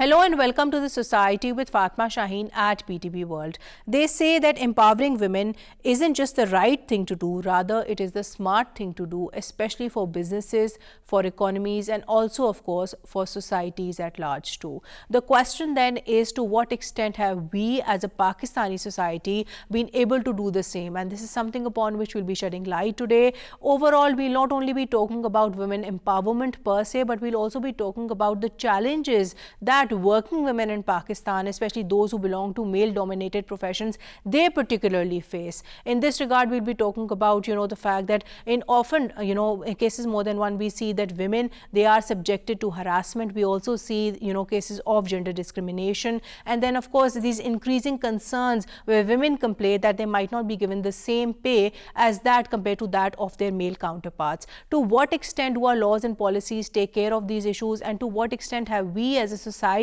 Hello and welcome to the Society with Fatma Shaheen at PTB World. They say that empowering women isn't just the right thing to do, rather it is the smart thing to do, especially for businesses, for economies and also of course for societies at large too. The question then is, to what extent have we as a Pakistani society been able to do the same? And this is something upon which we'll be shedding light today. Overall, we'll not only be talking about women empowerment per se, but we'll also be talking about the challenges that working women in Pakistan, especially those who belong to male-dominated professions, they particularly face. In this regard, we'll be talking about, the fact that in often, in cases more than one, we see that women, they are subjected to harassment. We also see, cases of gender discrimination. And then, of course, these increasing concerns where women complain that they might not be given the same pay as that compared to that of their male counterparts. To what extent do our laws and policies take care of these issues, and to what extent have we as a society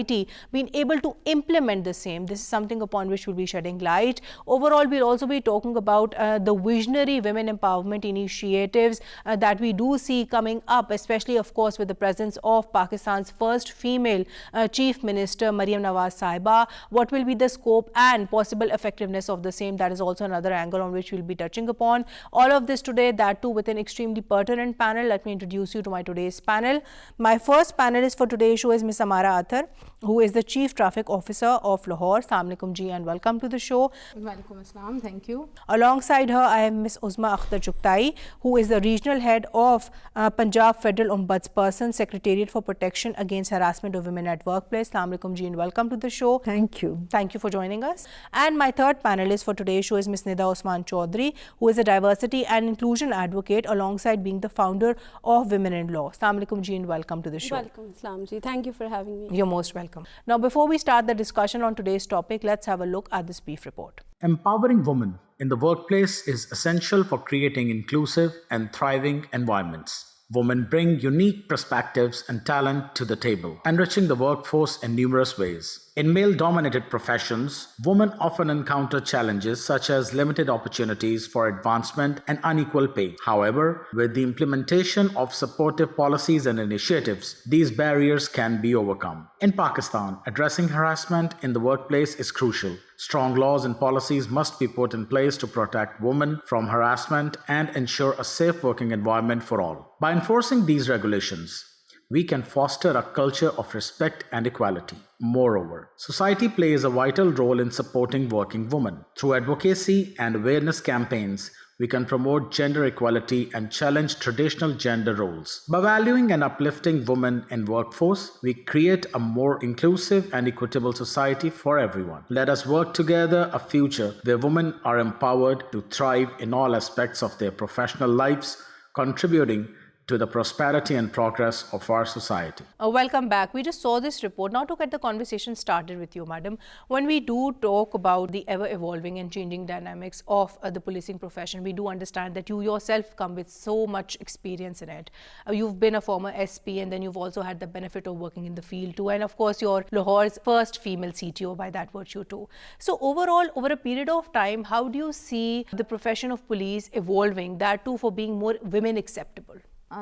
been able to implement the same? This is something upon which we'll be shedding light. Overall, we'll also be talking about the visionary women empowerment initiatives that we do see coming up, especially, of course, with the presence of Pakistan's first female Chief Minister, Maryam Nawaz Sahiba. What will be the scope and possible effectiveness of the same? That is also another angle on which we'll be touching upon. All of this today, that too with an extremely pertinent panel. Let me introduce you to my today's panel. My first panelist for today's show is Ms. Amara Athar, who is the Chief Traffic Officer of Lahore. Assalamu alaikum ji and welcome to the show. Walaikum assalam, thank you. Alongside her, I have Ms. Uzma Akhtar Chugtai, who is the Regional Head of Punjab Federal Ombudsperson Secretariat for Protection Against Harassment of Women at Workplace. Assalamu alaikum ji and welcome to the show. Thank you. Thank you for joining us. And my third panelist for today's show is Ms. Nida Osman Chaudhary, who is a diversity and inclusion advocate alongside being the founder of Women in Law. Assalamu alaikum ji and welcome to the show. Walaikum assalam ji, thank you for having me. You're most welcome. Now, before we start the discussion on today's topic, let's have a look at this brief report. Empowering women in the workplace is essential for creating inclusive and thriving environments. Women bring unique perspectives and talent to the table, enriching the workforce in numerous ways. In male-dominated professions, women often encounter challenges such as limited opportunities for advancement and unequal pay. However, with the implementation of supportive policies and initiatives, these barriers can be overcome. In Pakistan, addressing harassment in the workplace is crucial. Strong laws and policies must be put in place to protect women from harassment and ensure a safe working environment for all. By enforcing these regulations, we can foster a culture of respect and equality. Moreover, society plays a vital role in supporting working women. Through advocacy and awareness campaigns, we can promote gender equality and challenge traditional gender roles. By valuing and uplifting women in workforce, we create a more inclusive and equitable society for everyone. Let us work together a future where women are empowered to thrive in all aspects of their professional lives, contributing to the prosperity and progress of our society. Welcome back. We just saw this report. Now to get the conversation started with you, madam, when we do talk about the ever-evolving and changing dynamics of the policing profession, we do understand that you yourself come with so much experience in it. You've been a former SP and then you've also had the benefit of working in the field too. And of course, you're Lahore's first female CTO by that virtue too. So overall, over a period of time, how do you see the profession of police evolving, that too for being more women acceptable?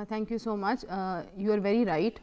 Thank you so much. You are very right.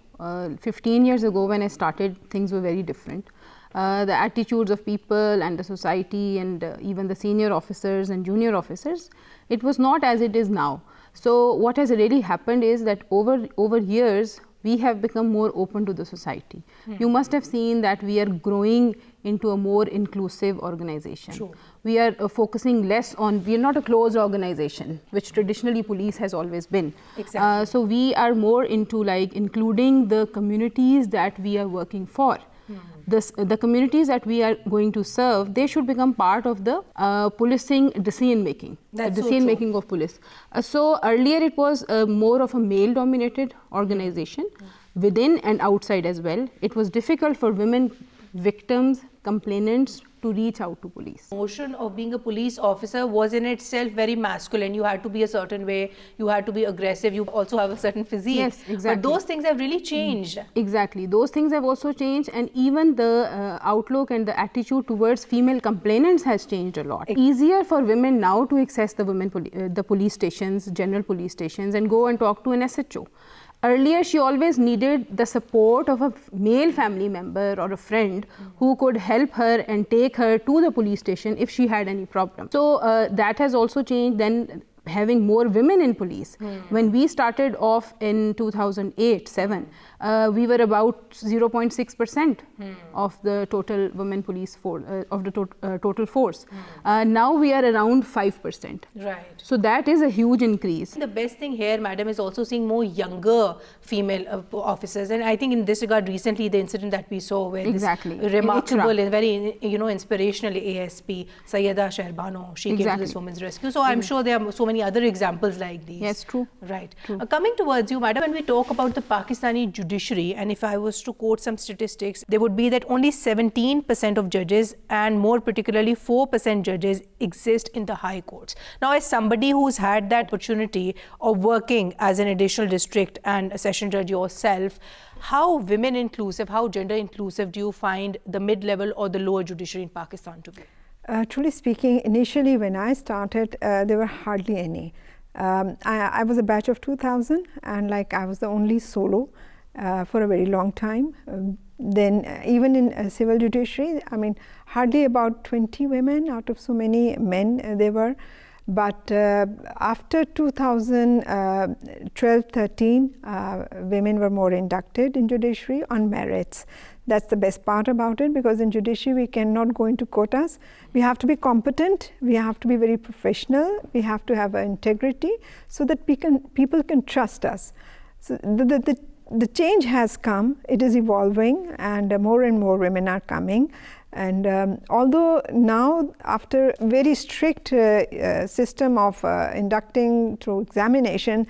15 years ago when I started, things were very different. The attitudes of people and the society and even the senior officers and junior officers, it was not as it is now. So what has really happened is that over years, we have become more open to the society. You must have seen that we are growing into a more inclusive organization. True. We are focusing less on, we are not a closed organization, which traditionally police has always been. Exactly. So we are more into like including the communities that we are working for. The communities that we are going to serve, they should become part of the policing decision making, decision making of police. So earlier it was more of a male dominated organization, within and outside as well. It was difficult for women victims, complainants to reach out to police. The notion of being a police officer was in itself very masculine. You had to be a certain way, you had to be aggressive, you also have a certain physique. Yes, exactly. But those things have really changed. Exactly, those things have also changed, and even the outlook and the attitude towards female complainants has changed a lot. Easier for women now to access the police stations, general police stations, and go and talk to an SHO. Earlier, she always needed the support of a male family member or a friend who could help her and take her to the police station if she had any problem. So that has also changed. Then having more women in police. When we started off in 2008-7, we were about 0.6% of the total women police force, of the total force. Now we are around 5%. Right. So that is a huge increase. The best thing here, madam, is also seeing more younger female officers, and I think in this regard, recently the incident that we saw where Exactly. this remarkable and very inspirational ASP Sayyeda Shehrbano, she came to this women's rescue. So I'm sure there are so many other examples like these. Yes, true. Right. Coming towards you, madam, when we talk about the Pakistani judiciary, and if I was to quote some statistics, there would be that only 17% of judges, and more particularly 4% judges, exist in the high courts. Now, as somebody who's had that opportunity of working as an additional district and a session judge yourself, how women inclusive, how gender inclusive do you find the mid-level or the lower judiciary in Pakistan to be? Truly speaking, initially when I started, there were hardly any. I was a batch of 2000, and I was the only solo for a very long time. Then even in civil judiciary, I mean, hardly about 20 women out of so many men there were. But after 2012-13, women were more inducted in judiciary on merits. That's the best part about it, because in judiciary we cannot go into quotas. We have to be competent, we have to be very professional, we have to have integrity so that people can trust us. So the change has come, it is evolving, and more women are coming. And although now, after a very strict system of inducting through examination,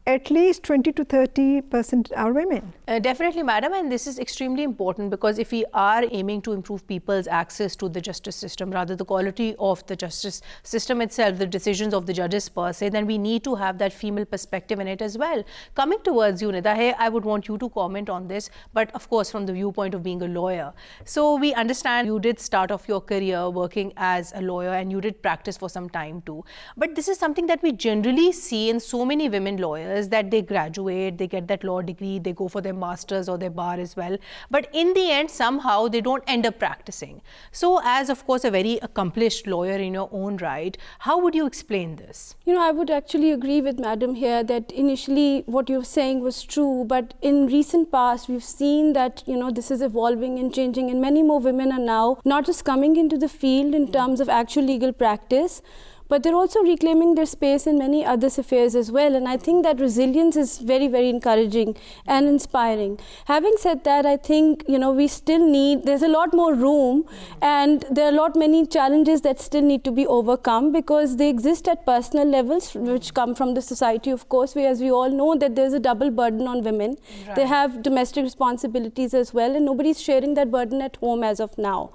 at least 20 to 30% are women. Definitely, madam, and this is extremely important, because if we are aiming to improve people's access to the justice system, rather the quality of the justice system itself, the decisions of the judges per se, then we need to have that female perspective in it as well. Coming towards you, Nida, I would want you to comment on this, but of course from the viewpoint of being a lawyer. So we understand you did start off your career working as a lawyer, and you did practice for some time too. But this is something that we generally see in so many women lawyers, that they graduate, they get that law degree, they go for their masters or their bar as well, but in the end somehow they don't end up practicing. So as of course a very accomplished lawyer in your own right, how would you explain this? I would actually agree with madam here that initially what you're saying was true, but in recent past we've seen that this is evolving and changing, and many more women are now not just coming into the field in terms of actual legal practice, but they're also reclaiming their space in many other affairs as well. And I think that resilience is very, very encouraging and inspiring. Having said that, I think, we still need, there's a lot more room, and there are many challenges that still need to be overcome, because they exist at personal levels, which come from the society, of course, where, as we all know, that there's a double burden on women. Right. They have domestic responsibilities as well, and nobody's sharing that burden at home as of now.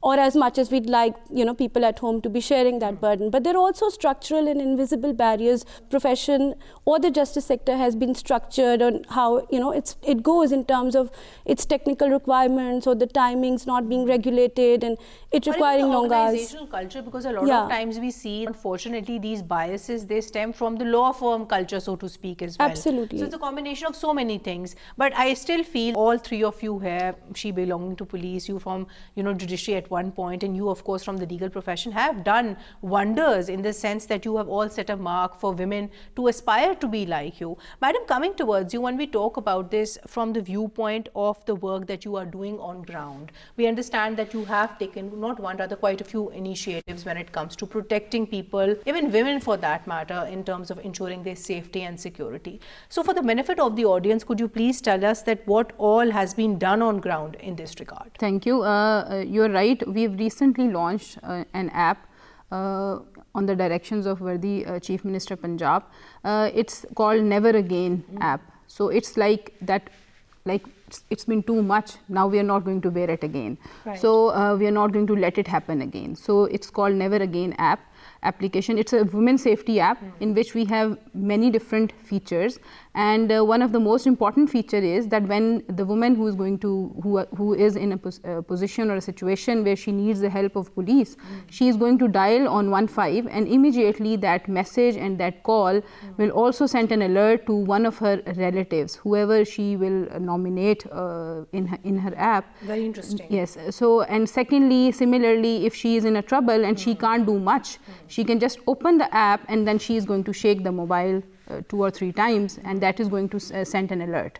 Or as much as we'd like, people at home to be sharing that burden. But there are also structural and invisible barriers. Profession or the justice sector has been structured on how, it goes in terms of its technical requirements or the timings not being regulated and it requiring long hours. Organizational culture, because a lot of times we see, unfortunately, these biases, they stem from the law firm culture, so to speak, as well. Absolutely. So it's a combination of so many things. But I still feel all three of you here, she belonging to police, you from, judiciary at one point, and you of course from the legal profession, have done wonders in the sense that you have all set a mark for women to aspire to be like you. Madam, coming towards you, when we talk about this from the viewpoint of the work that you are doing on ground, we understand that you have taken not one, rather quite a few initiatives when it comes to protecting people, even women for that matter, in terms of ensuring their safety and security. So for the benefit of the audience, could you please tell us that what all has been done on ground in this regard? Thank you. You're right. We've recently launched an app on the directions of Worthy Chief Minister Punjab. It's called Never Again app. So it's like that, it's been too much, now we are not going to wear it again. Right. So we are not going to let it happen again. So it's called Never Again app. application. It's a women's safety app in which we have many different features, and one of the most important feature is that when the woman who is going to who is in a position or a situation where she needs the help of police, she is going to dial on 15, and immediately that message and that call will also send an alert to one of her relatives, whoever she will nominate in her app. Very interesting. Yes. So, and secondly, similarly, if she is in a trouble and she can't do much, she can just open the app and then she is going to shake the mobile 2 or 3 times, and that is going to send an alert.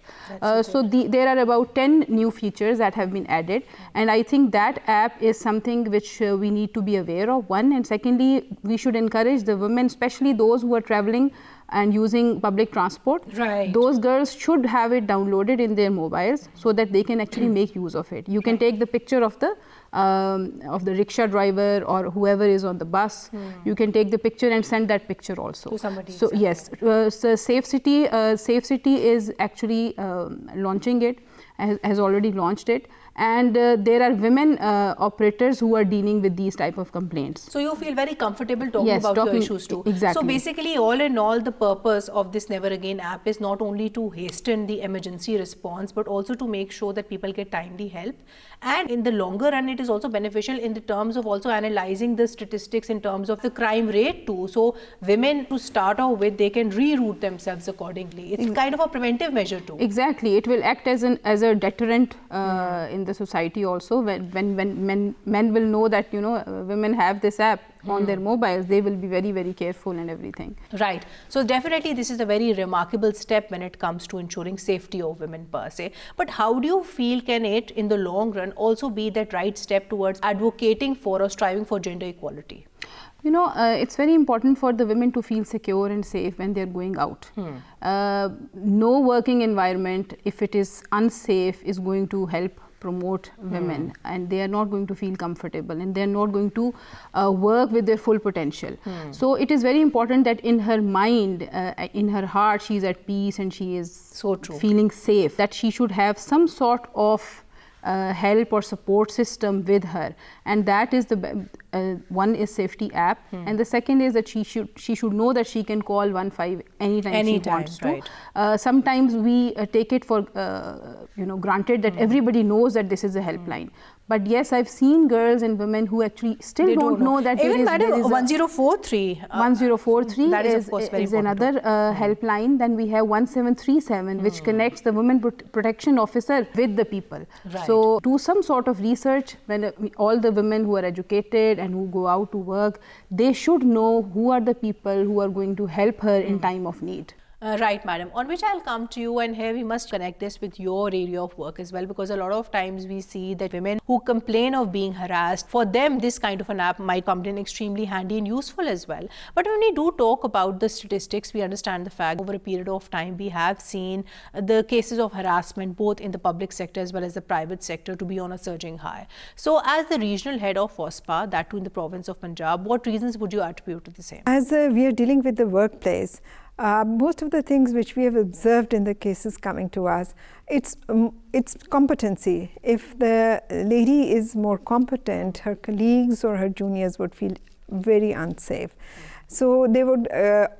So there are about 10 new features that have been added, and I think that app is something which we need to be aware of, one, and secondly, we should encourage the women, especially those who are traveling and using public transport. Right. Those girls should have it downloaded in their mobiles so that they can actually make use of it. You can take the picture of the rickshaw driver or whoever is on the bus. You can take the picture and send that picture also to somebody. So yes, so Safe City is actually launching it, has already launched it, and there are women operators who are dealing with these type of complaints. So you feel very comfortable talking about your issues too. Exactly. So basically, all in all, the purpose of this Never Again app is not only to hasten the emergency response, but also to make sure that people get timely help. And in the longer run, it is also beneficial in the terms of also analyzing the statistics in terms of the crime rate too. So women, to start off with, they can reroute themselves accordingly. It's kind of a preventive measure too. Exactly. It will act as a deterrent in the society also. When men will know that women have this app on their mobiles, they will be very, very careful and everything. Right. So definitely this is a very remarkable step when it comes to ensuring safety of women per se. But how do you feel can it in the long run also be that right step towards advocating for or striving for gender equality? It's very important for the women to feel secure and safe when they're going out. No working environment, if it is unsafe, is going to help promote women, and they are not going to feel comfortable, and they are not going to work with their full potential. So it is very important that in her mind, in her heart, she is at peace and she is feeling safe, that she should have some sort of help or support system with her, and that is the one is safety app, and the second is that she should know that she can call 15 anytime she wants to. Right. Sometimes we take it for granted that everybody knows that this is a helpline. But yes, I've seen girls and women who actually still don't know that even there is 1043. 1043 that is, of course, very is another helpline. Then we have 1737, which connects the women protection officer with the people. Right. So do some sort of research. When all the women who are educated and who go out to work, they should know who are the people who are going to help her in time of need. Right, madam. On which I'll come to you, and here we must connect this with your area of work as well, because a lot of times we see that women who complain of being harassed, for them this kind of an app might come in extremely handy and useful as well. But when we do talk about the statistics, we understand the fact over a period of time we have seen the cases of harassment both in the public sector as well as the private sector to be on a surging high. So as the regional head of FOSPA, that too in the province of Punjab, what reasons would you attribute to the same? As we are dealing with the workplace, most of the things which we have observed in the cases coming to us, it's competency. If the lady is more competent, her colleagues or her juniors would feel very unsafe. So they would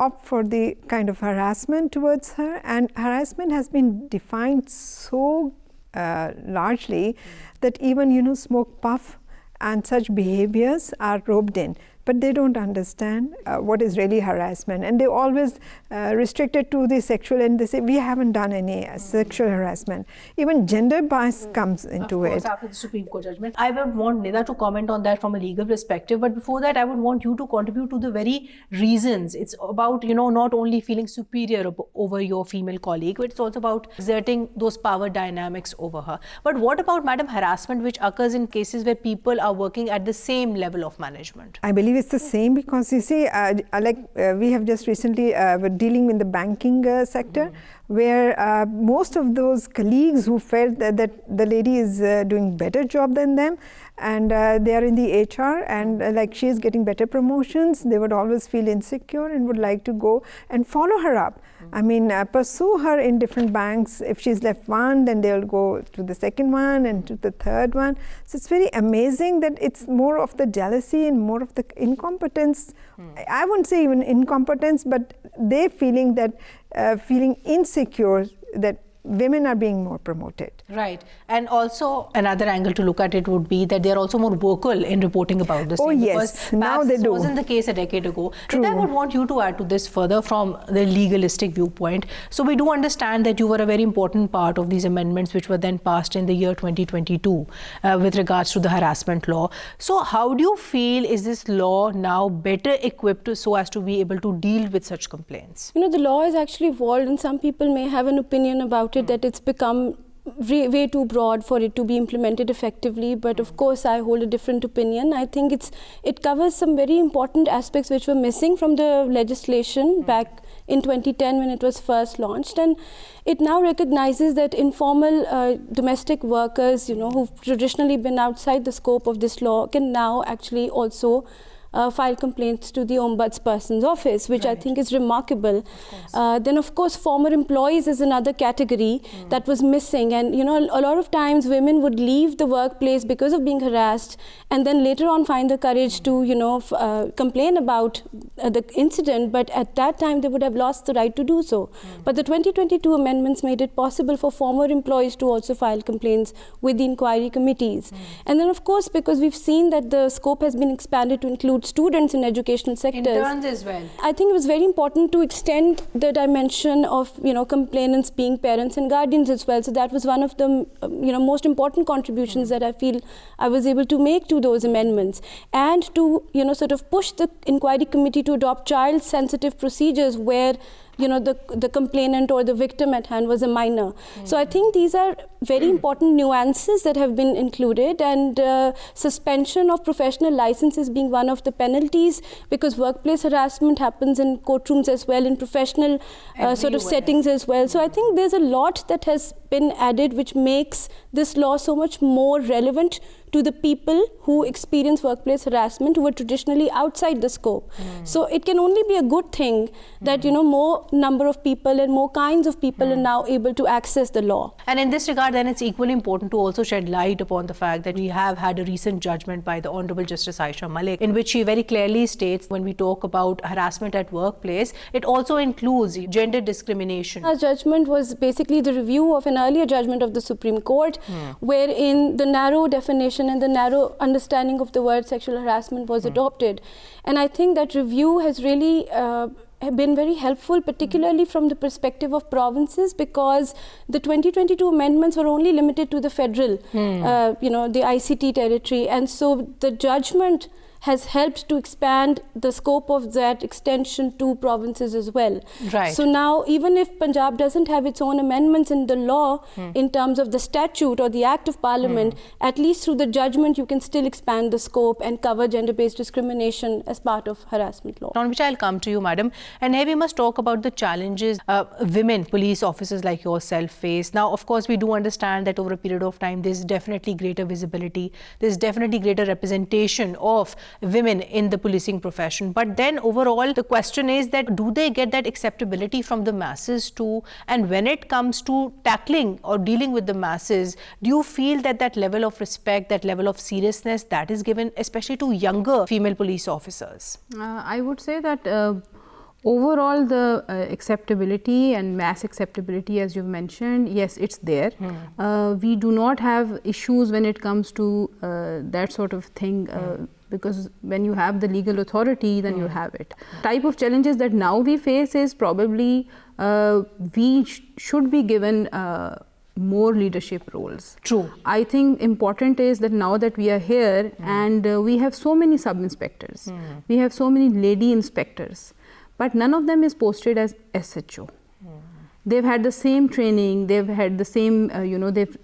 opt for the kind of harassment towards her, and harassment has been defined so largely that even smoke puff and such behaviors are roped in. But they don't understand what is really harassment, and they always restrict it to the sexual, and they say we haven't done any sexual harassment. Even gender bias comes into it. Of course, after the Supreme Court judgment. I would want Nida to comment on that from a legal perspective, but before that I would want you to contribute to the very reasons. It's about not only feeling superior over your female colleague, but it's also about exerting those power dynamics over her. But what about, madam, harassment which occurs in cases where people are working at the same level of management? I believe it's the same, because you see, we have just recently were dealing in the banking sector, where most of those colleagues who felt that the lady is doing better job than them, and they are in the HR, and she is getting better promotions, they would always feel insecure and would like to go and follow her up. I mean, pursue her in different banks. If she's left one, then they'll go to the second one and to the third one. So it's very amazing that it's more of the jealousy and more of the incompetence. I wouldn't say even incompetence, but they feeling that, feeling insecure that women are being more promoted. Right. And also another angle to look at it would be that they're also more vocal in reporting about this. Oh, thing, yes. Because Now they this do. wasn't the case a decade ago. True. And I would want you to add to this further from the legalistic viewpoint. So we do understand that you were a very important part of these amendments which were then passed in the year 2022 with regards to the harassment law. So how do you feel is this law now better equipped so as to be able to deal with such complaints? You know, the law has actually evolved, and some people may have an opinion about it that it's become way too broad for it to be implemented effectively, but of course I hold a different opinion. I think it covers some very important aspects which were missing from the legislation back in 2010 when it was first launched, and it now recognizes that informal domestic workers, you know, who've traditionally been outside the scope of this law can now actually also file complaints to the Ombudsperson's office, which I think is remarkable. Then of course former employees is another category that was missing, and you know, a lot of times women would leave the workplace because of being harassed and then later on find the courage to, you know, complain about the incident, but at that time they would have lost the right to do so. But the 2022 amendments made it possible for former employees to also file complaints with the inquiry committees. And then of course, because we've seen that the scope has been expanded to include students in educational sectors. Interns as well. I think it was very important to extend the dimension of, you know, complainants being parents and guardians as well. So that was one of the, you know, most important contributions that I feel I was able to make to those amendments, and to, you know, sort of push the inquiry committee to adopt child-sensitive procedures where, you know, the complainant or the victim at hand was a minor. So I think these are very important nuances that have been included, and suspension of professional licenses being one of the penalties, because workplace harassment happens in courtrooms as well, in professional sort of settings as well. So I think there's a lot that has been added which makes this law so much more relevant to the people who experience workplace harassment, who were traditionally outside the scope. So it can only be a good thing that, you know, more number of people and more kinds of people are now able to access the law. And in this regard, then it's equally important to also shed light upon the fact that we have had a recent judgment by the Honorable Justice Aisha Malik, in which she very clearly states when we talk about harassment at workplace, it also includes gender discrimination. Our judgment was basically the review of an earlier judgment of the Supreme Court, wherein the narrow definition and the narrow understanding of the word sexual harassment was adopted. And I think that review has really been very helpful, particularly from the perspective of provinces, because the 2022 amendments were only limited to the federal, you know, the ICT territory. And so the judgment has helped to expand the scope of that extension to provinces as well. Right. So now, even if Punjab doesn't have its own amendments in the law in terms of the statute or the Act of Parliament, at least through the judgment you can still expand the scope and cover gender-based discrimination as part of harassment law. On which I'll come to you, madam. And here we must talk about the challenges women police officers like yourself face. Now, of course, we do understand that over a period of time, there's definitely greater visibility, there's definitely greater representation of women in the policing profession. But then overall, the question is that do they get that acceptability from the masses too? And when it comes to tackling or dealing with the masses, do you feel that that level of respect, that level of seriousness that is given, especially to younger female police officers? I would say that overall the acceptability and mass acceptability, as you've mentioned, yes, it's there. We do not have issues when it comes to that sort of thing, because when you have the legal authority, then you have it. Type of challenges that now we face is probably we should be given more leadership roles. True. I think important is that now that we are here and we have so many sub-inspectors, we have so many lady inspectors, but none of them is posted as SHO. They've had the same training, they've had the same, you know, they've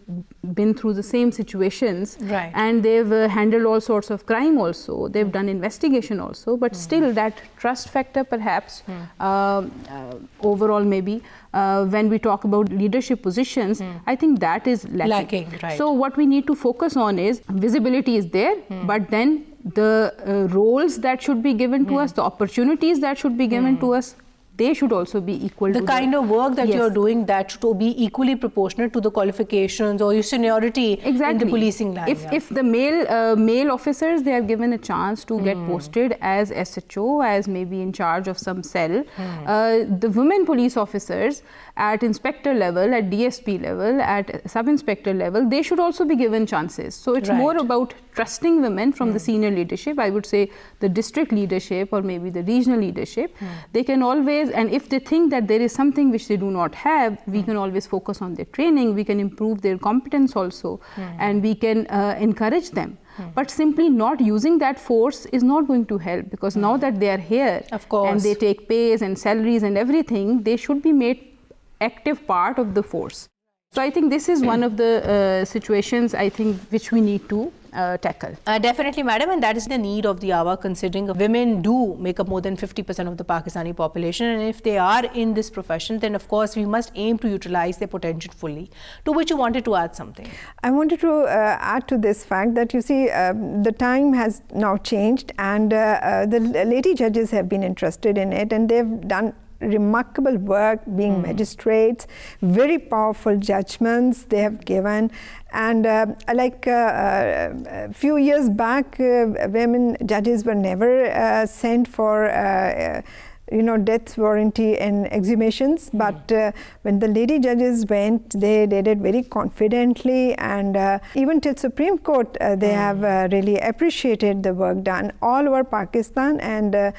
been through the same situations, right, and they've handled all sorts of crime also, they've done investigation also, but still that trust factor perhaps overall maybe when we talk about leadership positions, I think that is lacking. Right. So what we need to focus on is visibility is there, but then the roles that should be given to us, the opportunities that should be given to us, they should also be equal the to kind of work that Yes. you're doing, that should be equally proportionate to the qualifications or your seniority in the policing line. If the male officers, they are given a chance to get posted as SHO, as maybe in charge of some cell, the women police officers at inspector level, at DSP level, at sub-inspector level, they should also be given chances. So it's more about trusting women from the senior leadership. I would say the district leadership or maybe the regional leadership. They can always, and if they think that there is something which they do not have, we can always focus on their training, we can improve their competence also, and we can encourage them. But simply not using that force is not going to help, because now that they are here, of course, and they take pays and salaries and everything, they should be made active part of the force. So I think this is one of the situations, I think, which we need to tackle. Definitely, madam, and that is the need of the hour, considering women do make up more than 50% of the Pakistani population, and if they are in this profession, then of course we must aim to utilize their potential fully. To which you wanted to add something? I wanted to add to this fact that, you see, the time has now changed, and the lady judges have been interested in it, and they've done remarkable work, being magistrates, very powerful judgments they have given. And like a few years back, women judges were never sent for death warranty and exhumations, but when the lady judges went, they did it very confidently, and even till Supreme Court, they have really appreciated the work done all over Pakistan and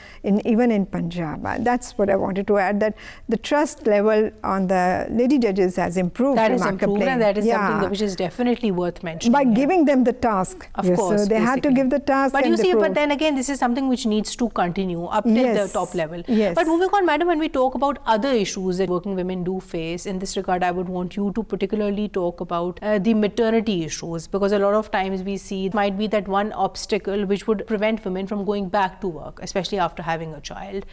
even in Punjab. That's what I wanted to add, that the trust level on the lady judges has improved remarkably. That is improved, and that is something which is definitely worth mentioning. By giving them the task. Of course. So they had to give the task. But you see, but then again, this is something which needs to continue up till the top level. Yes. But moving on, madam, when we talk about other issues that working women do face, in this regard, I would want you to particularly talk about the maternity issues, because a lot of times we see it might be that one obstacle which would prevent women from going back to work, especially after having a child.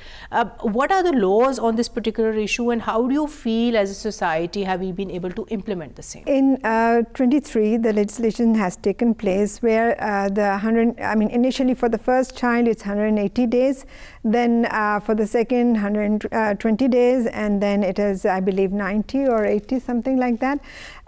What are the laws on this particular issue, and how do you feel as a society have we been able to implement the same? In 23, the legislation has taken place where initially for the first child it's 180 days, then for the second 120 days, and then it is, I believe, 90 or 80, something like that.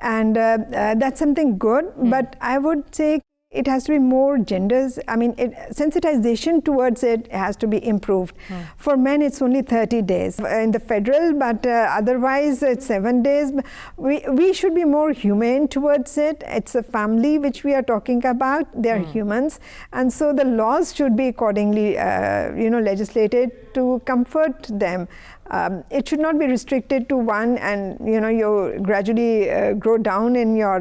And that's something good, but I would say it has to be more genders. Sensitization towards it has to be improved. For men, it's only 30 days in the federal, but otherwise it's 7 days. We should be more humane towards it. It's a family which we are talking about. They are humans, and so the laws should be accordingly, legislated to comfort them. It should not be restricted to one, and you gradually grow down in your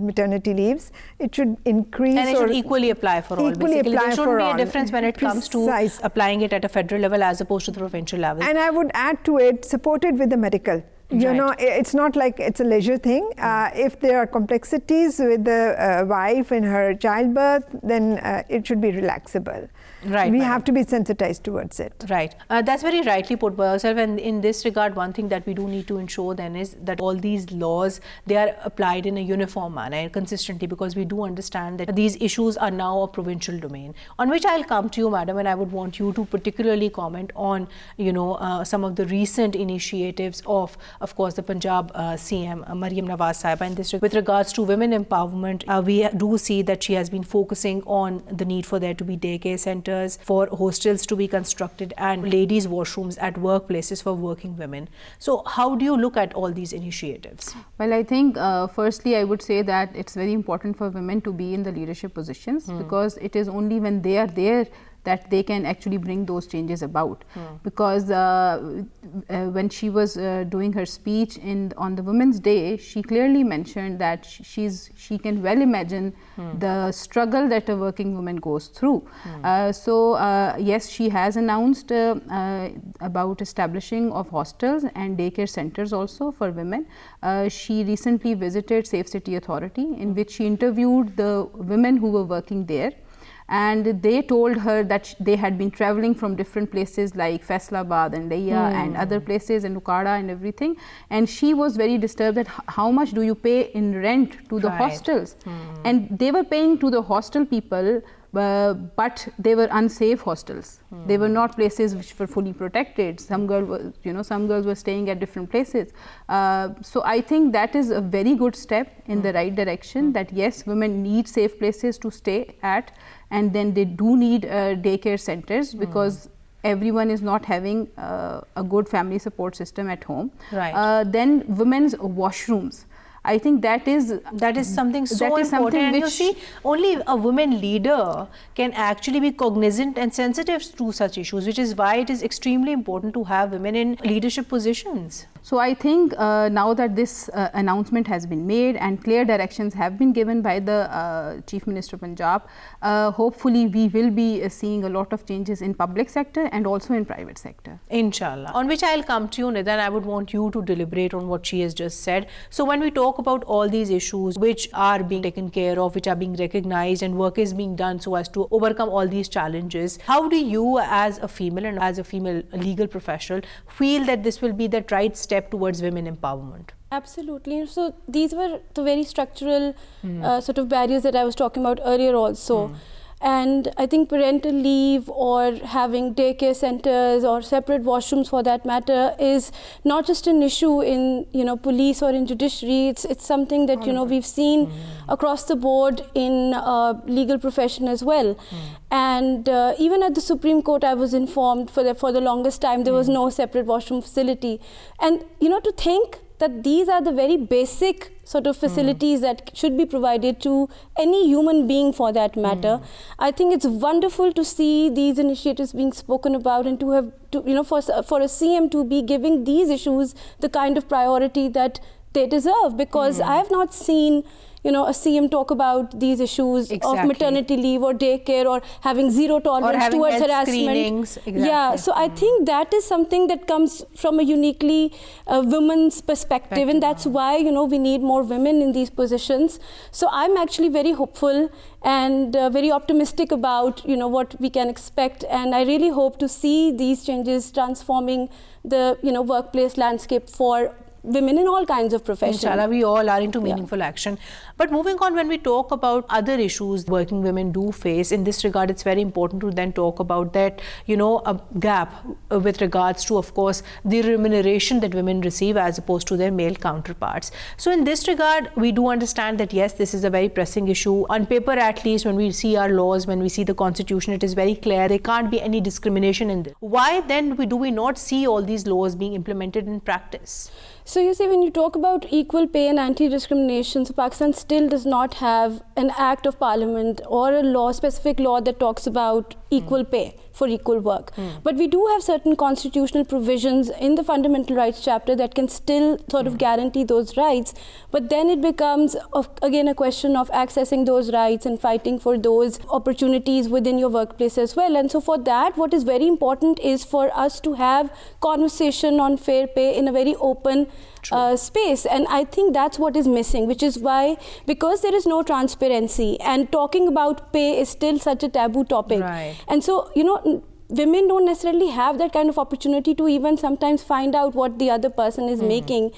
maternity leaves. It should increase, and it should equally apply for all. Equally basically, apply there shouldn't be all. a difference when it comes to applying it at a federal level as opposed to the provincial level. And I would add to it, support it with the medical. It's not like it's a leisure thing. If there are complexities with the wife in her childbirth, then it should be relaxable. Right. We have to be sensitized towards it. Right. That's very rightly put by yourself. And in this regard, one thing that we do need to ensure then is that all these laws, they are applied in a uniform manner and consistently, because we do understand that these issues are now a provincial domain. On which I'll come to you, madam, and I would want you to particularly comment on, some of the recent initiatives of course, the Punjab CM, Mariam Nawaz Sahiba, in this with regards to women empowerment. We do see that she has been focusing on the need for there to be daycare centers, for hostels to be constructed, and ladies' washrooms at workplaces for working women. So how do you look at all these initiatives? Well, I think firstly I would say that it's very important for women to be in the leadership positions, because it is only when they are there that they can actually bring those changes about. Because when she was doing her speech on the Women's Day, she clearly mentioned that she can well imagine the struggle that a working woman goes through. So yes, she has announced about establishing of hostels and daycare centers also for women. She recently visited Safe City Authority, in which she interviewed the women who were working there. And they told her that they had been traveling from different places like Faisalabad and Laiya and other places, and Ukada and everything. And she was very disturbed that how much do you pay in rent to the hostels? And they were paying to the hostel people but they were unsafe hostels. They were not places which were fully protected. Some girls were staying at different places. So I think that is a very good step in the right direction, that yes, women need safe places to stay at, and then they do need daycare centers, because everyone is not having a good family support system at home. Right. Then women's washrooms. I think that is something so important, and you see, only a woman leader can actually be cognizant and sensitive to such issues, which is why it is extremely important to have women in leadership positions. So I think now that this announcement has been made and clear directions have been given by the Chief Minister of Punjab, hopefully we will be seeing a lot of changes in public sector and also in private sector. Inshallah. On which I'll come to you, Nida, and I would want you to deliberate on what she has just said. So when we talk about all these issues which are being taken care of, which are being recognized, and work is being done so as to overcome all these challenges, how do you as a female and as a female legal professional feel that this will be the right step towards women empowerment? Absolutely. So these were the very structural sort of barriers that I was talking about earlier also. And I think parental leave or having daycare centers or separate washrooms for that matter is not just an issue in, police or in judiciary. It's something that, we've seen across the board in legal profession as well. And even at the Supreme Court, I was informed for the longest time there was no separate washroom facility. And, to think that these are the very basic sort of facilities that should be provided to any human being for that matter. I think it's wonderful to see these initiatives being spoken about, and to have, for a CM to be giving these issues the kind of priority that they deserve, because I have not seen a CM talk about these issues of maternity leave or daycare or having zero tolerance towards harassment. Yeah, so I think that is something that comes from a uniquely women's perspective, and that's why we need more women in these positions. So I'm actually very hopeful and very optimistic about what we can expect, and I really hope to see these changes transforming the workplace landscape for women in all kinds of professions. Inshallah, we all are into meaningful action. But moving on, when we talk about other issues working women do face, in this regard, it's very important to then talk about that, a gap with regards to, of course, the remuneration that women receive as opposed to their male counterparts. So in this regard, we do understand that, yes, this is a very pressing issue. On paper, at least, when we see our laws, when we see the constitution, it is very clear there can't be any discrimination in this. Why then do we not see all these laws being implemented in practice? So you see, when you talk about equal pay and anti-discrimination, so Pakistan still does not have an act of parliament or a specific law that talks about equal pay for equal work. But we do have certain constitutional provisions in the fundamental rights chapter that can still sort of guarantee those rights. But then it becomes, again, a question of accessing those rights and fighting for those opportunities within your workplace as well. And so for that, what is very important is for us to have conversation on fair pay in a very open space, and I think that's what is missing, which is why, because there is no transparency and talking about pay is still such a taboo topic. Right. And so women don't necessarily have that kind of opportunity to even sometimes find out what the other person is making,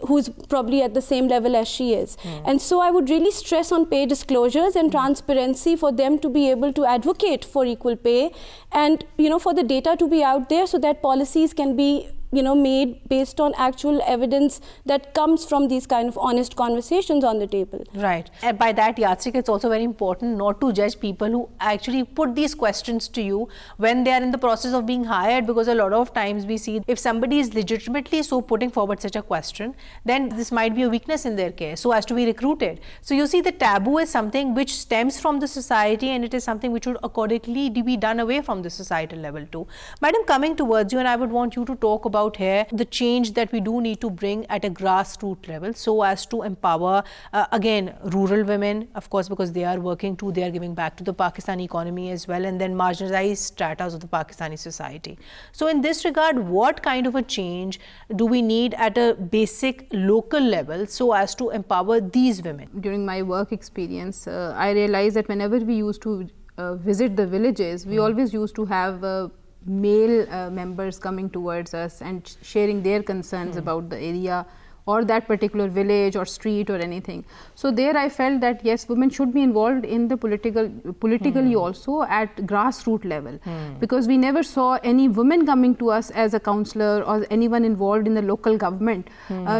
who's probably at the same level as she is. And so I would really stress on pay disclosures and transparency for them to be able to advocate for equal pay, and for the data to be out there so that policies can be made based on actual evidence that comes from these kind of honest conversations on the table. Right. And by that yardstick, it's also very important not to judge people who actually put these questions to you when they are in the process of being hired, because a lot of times we see if somebody is legitimately so putting forward such a question, then this might be a weakness in their case so as to be recruited. So you see, the taboo is something which stems from the society, and it is something which would accordingly be done away from the societal level too. Madam, coming towards you, and I would want you to talk about here the change that we do need to bring at a grassroots level so as to empower again rural women, of course, because they are working too, they are giving back to the Pakistani economy as well, and then marginalized stratas of the Pakistani society. So in this regard, what kind of a change do we need at a basic local level so as to empower these women? During my work experience, I realized that whenever we used to visit the villages, we always used to have male members coming towards us and sharing their concerns about the area or that particular village or street or anything. So there I felt that yes, women should be involved in the politically also at grassroots level, because we never saw any women coming to us as a councillor or anyone involved in the local government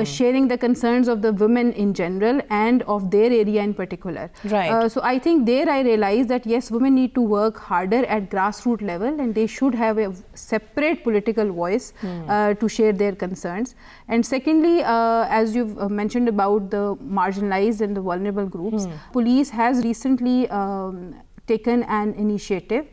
sharing the concerns of the women in general and of their area in particular. Right. So I think there I realized that yes, women need to work harder at grassroots level, and they should have a separate political voice to share their concerns. And secondly, as you've mentioned about the marginalized and the vulnerable groups, police has recently taken an initiative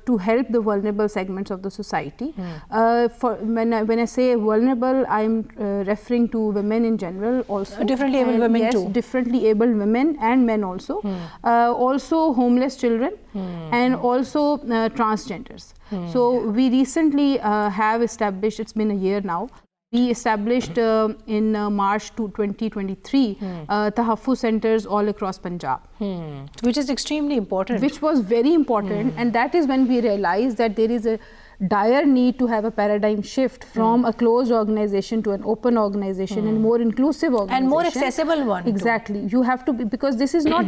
to help the vulnerable segments of the society. When I say vulnerable, I'm referring to women in general also. Differently abled women yes, too. Differently abled women and men also. Also homeless children and also transgenders. So we recently have established, it's been a year now, we established in March 2023 Tahaffuz centers all across Punjab. Which is extremely important. Which was very important, and that is when we realized that there is a dire need to have a paradigm shift from a closed organization to an open organization and more inclusive organization. And more accessible one. Exactly. You have to be, because this is not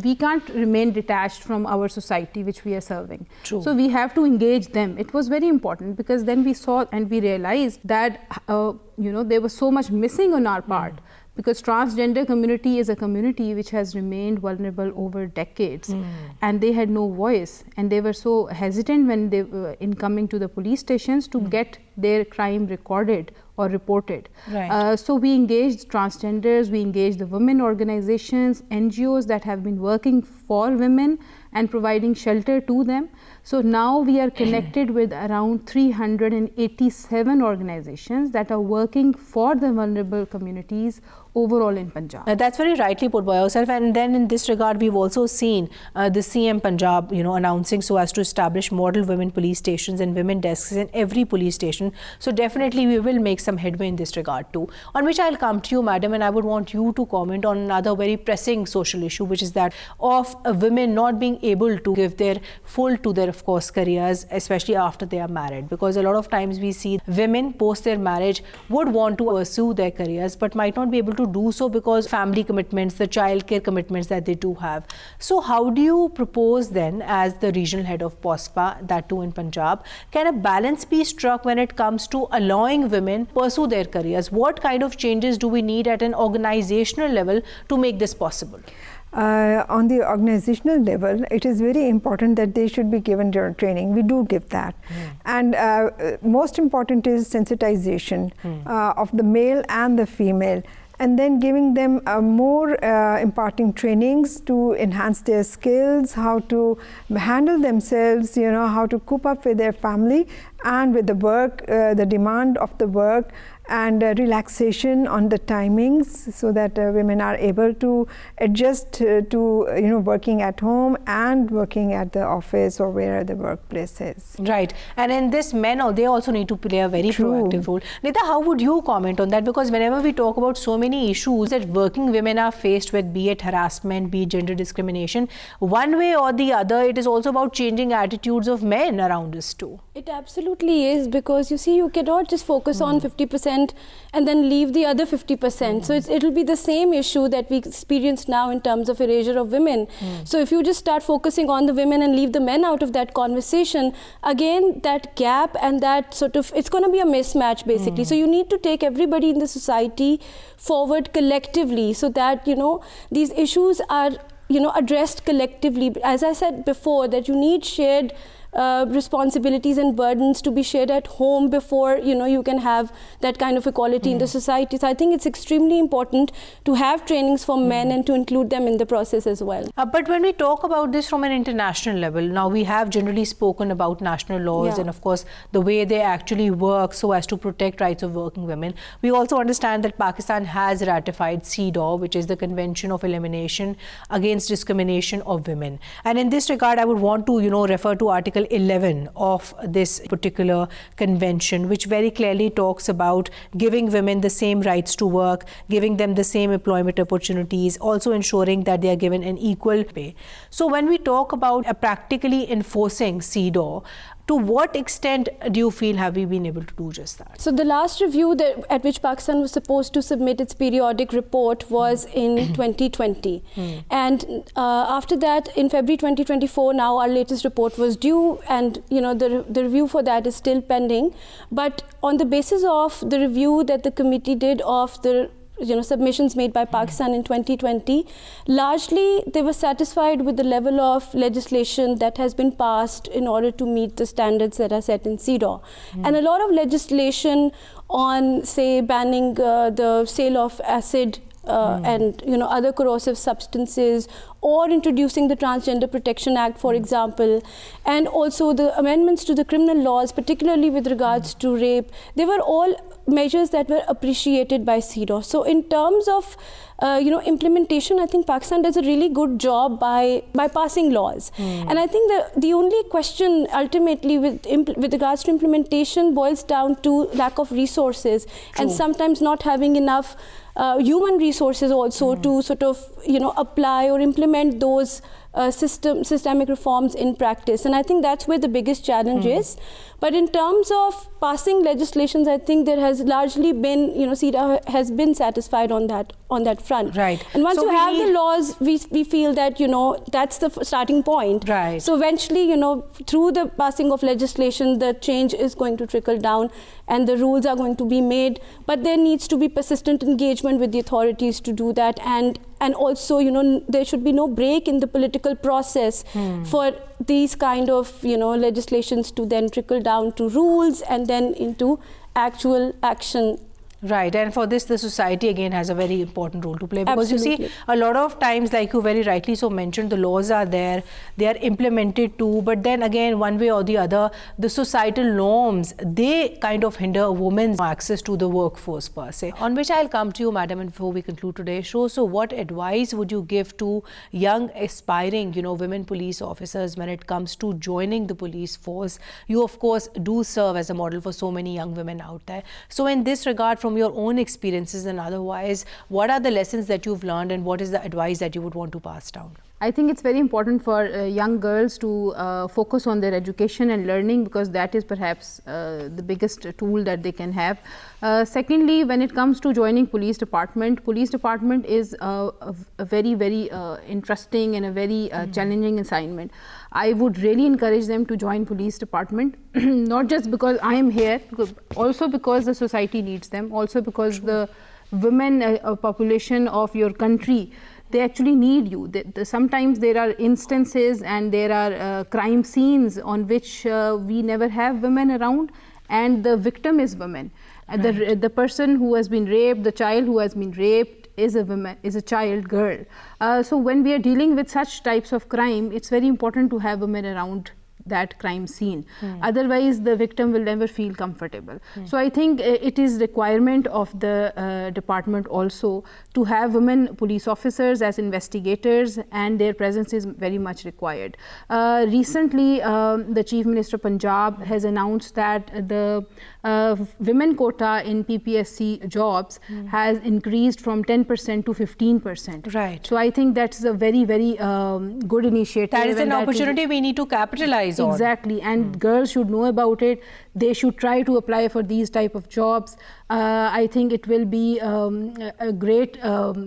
we can't remain detached from our society which we are serving. True. So we have to engage them. It was very important, because then we saw and we realized that there was so much missing on our part. Because transgender community is a community which has remained vulnerable over decades, and they had no voice, and they were so hesitant when they in coming to the police stations to get their crime recorded or reported. Right. So we engaged transgenders, we engaged the women organizations, NGOs that have been working for women and providing shelter to them. So now we are connected with around 387 organizations that are working for the vulnerable communities overall in Punjab. That's very rightly put by yourself. And then in this regard, we've also seen the CM Punjab, announcing so as to establish model women police stations and women desks in every police station. So definitely we will make some headway in this regard too. On which I'll come to you, madam, and I would want you to comment on another very pressing social issue, which is that of women not being able to give their full to their, of course, careers, especially after they are married. Because a lot of times we see women post their marriage would want to pursue their careers, but might not be able to do so because family commitments, the childcare commitments that they do have. So how do you propose then, as the regional head of POSPA, that too in Punjab, can a balance be struck when it comes to allowing women pursue their careers? What kind of changes do we need at an organizational level to make this possible? On the organizational level, it is very important that they should be given training. We do give that. And most important is sensitization of the male and the female. And then giving them more imparting trainings to enhance their skills, how to handle themselves, how to cope up with their family and with the work, the demand of the work, and relaxation on the timings, so that women are able to adjust to working at home and working at the office or where the workplace is. Right. And in this, men, they also need to play a very proactive role. Nita, how would you comment on that? Because whenever we talk about so many issues that working women are faced with, be it harassment, be it gender discrimination, one way or the other, it is also about changing attitudes of men around us too. It absolutely is, because you see, you cannot just focus on 50% and then leave the other 50%. So it'll be the same issue that we experience now in terms of erasure of women. So if you just start focusing on the women and leave the men out of that conversation, again, that gap and that sort of, it's going to be a mismatch basically. So you need to take everybody in the society forward collectively, so that, these issues are, addressed collectively. As I said before, that you need shared responsibilities and burdens to be shared at home before you can have that kind of equality in the society. So I think it's extremely important to have trainings for men and to include them in the process as well. But when we talk about this from an international level, now we have generally spoken about national laws and of course the way they actually work so as to protect rights of working women. We also understand that Pakistan has ratified CEDAW, which is the Convention of Elimination Against Discrimination of Women. And in this regard, I would want to refer to Article 11 of this particular convention, which very clearly talks about giving women the same rights to work, giving them the same employment opportunities, also ensuring that they are given an equal pay. So when we talk about practically enforcing CEDAW, To what extent do you feel have we been able to do just that? So the last review at which Pakistan was supposed to submit its periodic report was in 2020. And after that, in February 2024, now our latest report was due, and the review for that is still pending. But on the basis of the review that the committee did of the submissions made by Pakistan in 2020, largely they were satisfied with the level of legislation that has been passed in order to meet the standards that are set in CEDAW. And a lot of legislation on, say, banning the sale of acid and other corrosive substances, or introducing the Transgender Protection Act, for example, and also the amendments to the criminal laws, particularly with regards to rape, they were all measures that were appreciated by CEDAW. So in terms of implementation, I think Pakistan does a really good job by passing laws. And I think the only question ultimately with regards to implementation boils down to lack of resources. True. And sometimes not having enough human resources also to sort of apply or implement those systemic reforms in practice. And I think that's where the biggest challenge is. But in terms of passing legislations, I think there has largely been, CEDAW has been satisfied on that front. Right. And once you have the laws, we feel that, that's the starting point. Right. So eventually, through the passing of legislation, the change is going to trickle down and the rules are going to be made. But there needs to be persistent engagement with the authorities to do that. And also, there should be no break in the political process for these kind of, legislations to then trickle down to rules and then into actual action. Right, and for this, the society again has a very important role to play, because Absolutely. you see, a lot of times, like you very rightly so mentioned, the laws are there, they are implemented too, but then again, one way or the other, the societal norms, they kind of hinder women's access to the workforce per se. On which I'll come to you, madam, and before we conclude today's show. So what advice would you give to young aspiring, women police officers when it comes to joining the police force? You of course do serve as a model for so many young women out there. So in this regard, from your own experiences and otherwise, what are the lessons that you've learned and what is the advice that you would want to pass down? I think it's very important for young girls to focus on their education and learning, because that is perhaps the biggest tool that they can have. Secondly, when it comes to joining police department is a very, very interesting and a very challenging assignment. I would really encourage them to join police department, not just because I am here, also because the society needs them, also because the women population of your country, they actually need you. Sometimes there are instances and there are crime scenes on which we never have women around, and the victim is women. Right. The person who has been raped, the child who has been raped, is a child, girl. So when we are dealing with such types of crime, it's very important to have women around that crime scene. Otherwise, the victim will never feel comfortable. So I think it is requirement of the department also to have women police officers as investigators, and their presence is very much required. Recently, the Chief Minister of Punjab has announced that the women quota in PPSC jobs has increased from 10% to 15%. Right. So I think that's a very, very good initiative. That is an opportunity we need to capitalize on. Exactly, and girls should know about it. They should try to apply for these type of jobs. I think it will be a great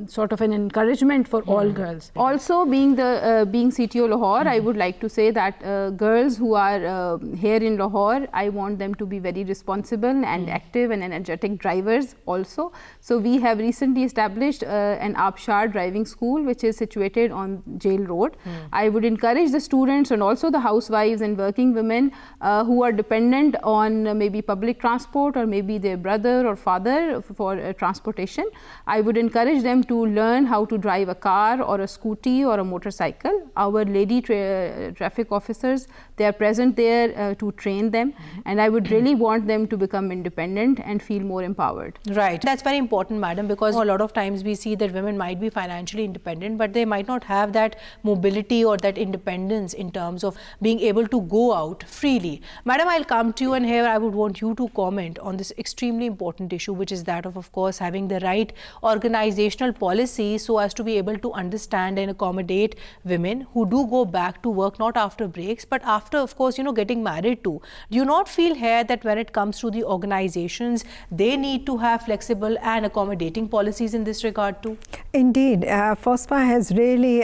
sort of an encouragement for all girls. Also, being CTO Lahore, I would like to say that girls who are here in Lahore, I want them to be very responsible and active and energetic drivers also. So we have recently established an Abshar driving school, which is situated on Jail Road. I would encourage the students and also the housewives and working women who are dependent on maybe public transport or maybe their brother or father for transportation. I would encourage them to learn how to drive a car or a scooty or a motorcycle. Our lady traffic officers, they are present there to train them, and I would really want them to become independent and feel more empowered. Right. That's very important, madam, because a lot of times we see that women might be financially independent, but they might not have that mobility or that independence in terms of being able to go out freely. Madam, I'll come to you, and here I would want you to comment on this extremely important issue, which is that of course, having the right organizational policy so as to be able to understand and accommodate women who do go back to work, not after breaks, but after, of course, getting married too. Do you not feel here that when it comes to the organizations, they need to have flexible and accommodating policies in this regard too? Indeed, FOSPA has really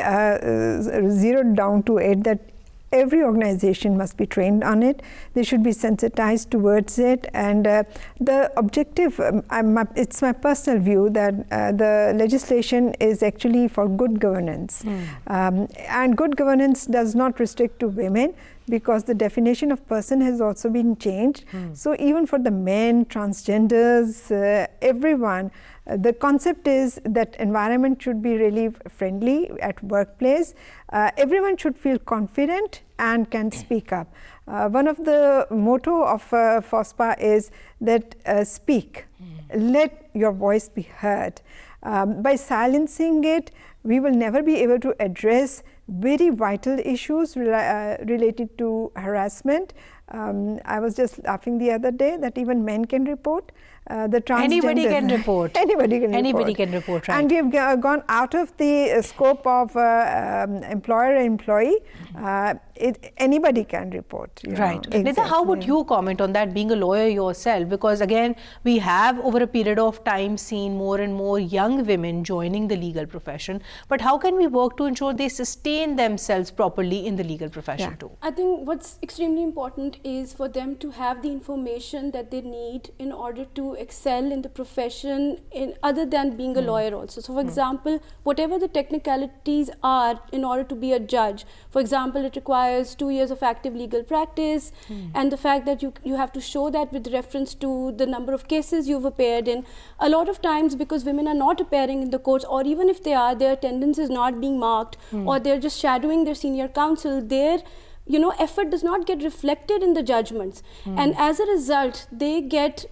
zeroed down to it that every organization must be trained on it. They should be sensitized towards it, and the objective, it's my personal view that the legislation is actually for good governance. And good governance does not restrict to women, because the definition of person has also been changed. So even for the men, transgenders, everyone, the concept is that environment should be really friendly at workplace. Everyone should feel confident and can speak up. One of the motto of FOSPA is that speak, let your voice be heard. By silencing it, we will never be able to address very vital issues related to harassment. I was just laughing the other day that even men can report. The anybody can report. Anybody can report. Anybody can report, right. And we have gone out of the scope of employer and employee. Anybody can report. Right. Exactly. Nida, how would you comment on that, being a lawyer yourself? Because again, we have over a period of time seen more and more young women joining the legal profession. But how can we work to ensure they sustain themselves properly in the legal profession too? I think what's extremely important is for them to have the information that they need in order to excel in the profession, other than being a lawyer also. So for example, whatever the technicalities are in order to be a judge, for example, it requires 2 years of active legal practice, and the fact that you have to show that with reference to the number of cases you've appeared in. A lot of times, because women are not appearing in the courts, or even if they are, their attendance is not being marked, or they're just shadowing their senior counsel, their effort does not get reflected in the judgments, and as a result they get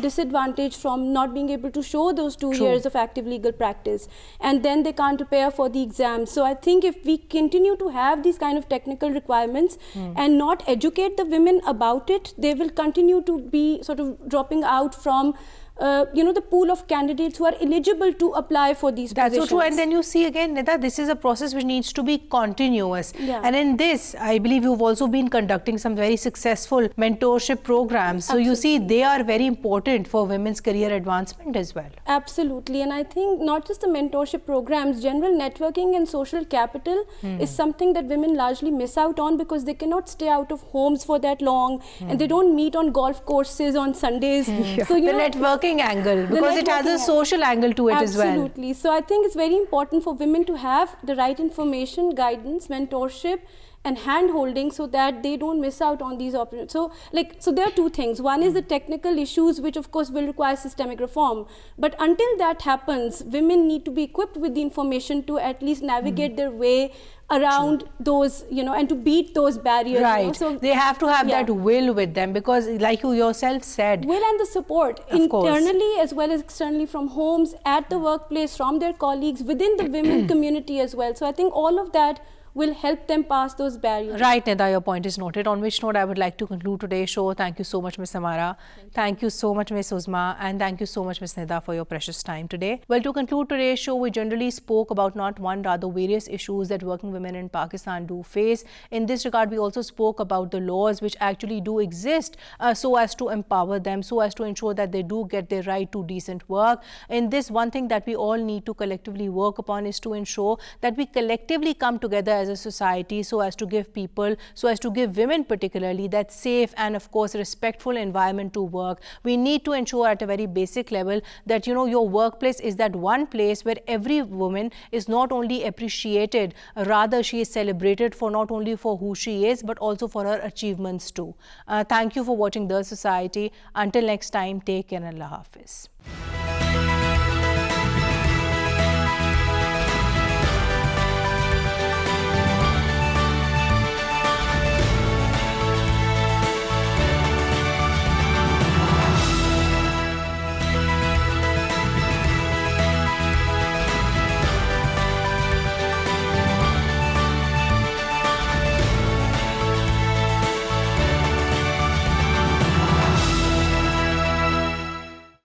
disadvantage from not being able to show those 2 years of active legal practice, and then they can't prepare for the exams. So I think if we continue to have these kind of technical requirements and not educate the women about it, they will continue to be sort of dropping out from the pool of candidates who are eligible to apply for these positions. That's so true. And then you see again, Nida, this is a process which needs to be continuous. And in this, I believe you've also been conducting some very successful mentorship programs. So you see, they are very important for women's career advancement as well. Absolutely. And I think not just the mentorship programs, general networking and social capital is something that women largely miss out on, because they cannot stay out of homes for that long, and they don't meet on golf courses on Sundays. So the networking angle, because it has a social angle to it as well. Absolutely. So I think it's very important for women to have the right information, guidance, mentorship and hand-holding, so that they don't miss out on these opportunities. So there are two things. One is the technical issues, which of course will require systemic reform. But until that happens, women need to be equipped with the information to at least navigate their way around those, and to beat those barriers. Right. So they have to have that will with them, because like you yourself said, will and the support internally as well as externally, from homes, at the workplace, from their colleagues, within the women community as well. So I think all of that will help them pass those barriers. Right, Nida, your point is noted. On which note I would like to conclude today's show. Thank you so much, Ms. Samara. Thank you so much, Ms. Uzma. And thank you so much, Ms. Nida, for your precious time today. Well, to conclude today's show, we generally spoke about not one, rather various issues that working women in Pakistan do face. In this regard, we also spoke about the laws which actually do exist so as to empower them, so as to ensure that they do get their right to decent work. In this, one thing that we all need to collectively work upon is to ensure that we collectively come together as a society, so as to give people, so as to give women particularly, that safe and of course respectful environment to work. We need to ensure at a very basic level that your workplace is that one place where every woman is not only appreciated, rather she is celebrated for not only for who she is, but also for her achievements too. Thank you for watching The Society. Until next time, take care and Allah Hafiz.